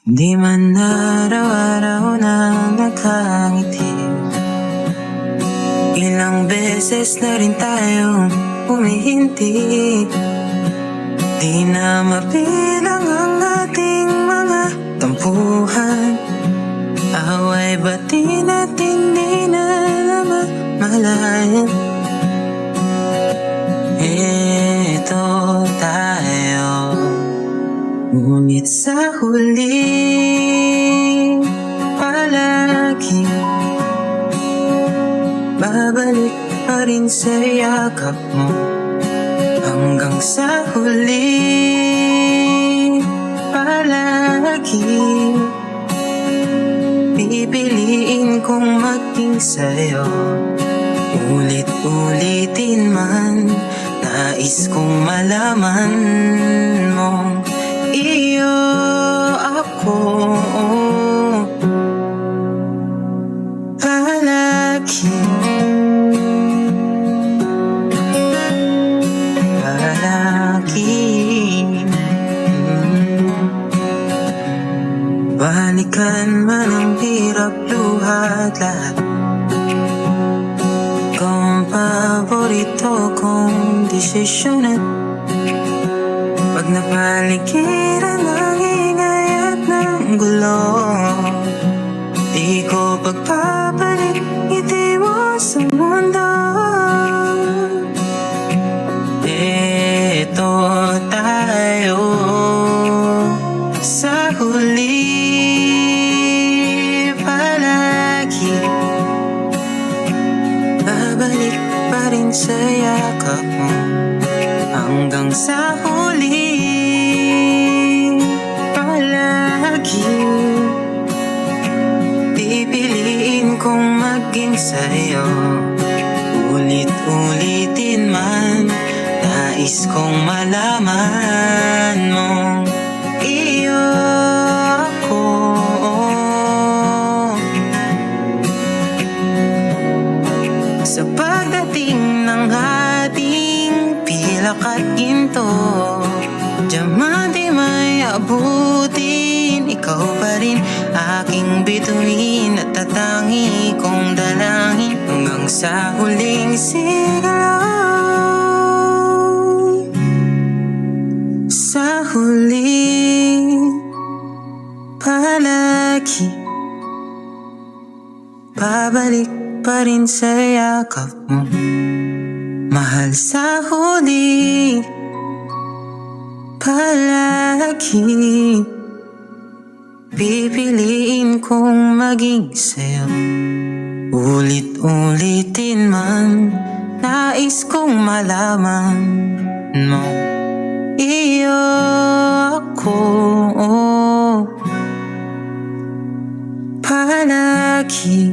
Di man araw-araw na nakangiti. Ilang beses na rin tayong humihinti. Di na mabilang ang ating mga tampuhan. Away bati natin di na namamalayan. Ito tayo, ngunit sa huli palagi babalik pa rin sa yakap mo. Hanggang sa huli palagi pipiliin kong maging sa'yo. Ulit-ulitin man, nais kong malaman mong iyo ako. Palagi, palagi. Balikan man ang hirap, luhat lahat. Ikaw ang paborito kong desisyonan. Pag napaligiran ng ingay at ng gulo, di ko pagpapalit ngiti mo sa mundo. Ito tayo sa huli palagi babalik pa rin sa yakap mo. Hanggang sa huli palagi pipiliin kong maging sa'yo. Ulit-ulitin man, nais kong malaman mong iyo ako. Sa pagdating ng ating pilak at ginto, diamante may abutin. Ikaw pa rin aking bituin at tatangi kong dalangin hanggang sa huling siglo. Sa huli palagi babalik pa rin sa yakap mo. Mahal, sa huli palagi pipiliin kong maging sa'yo. Ulit-ulitin man, nais kong malaman mo iyo ako. Palagi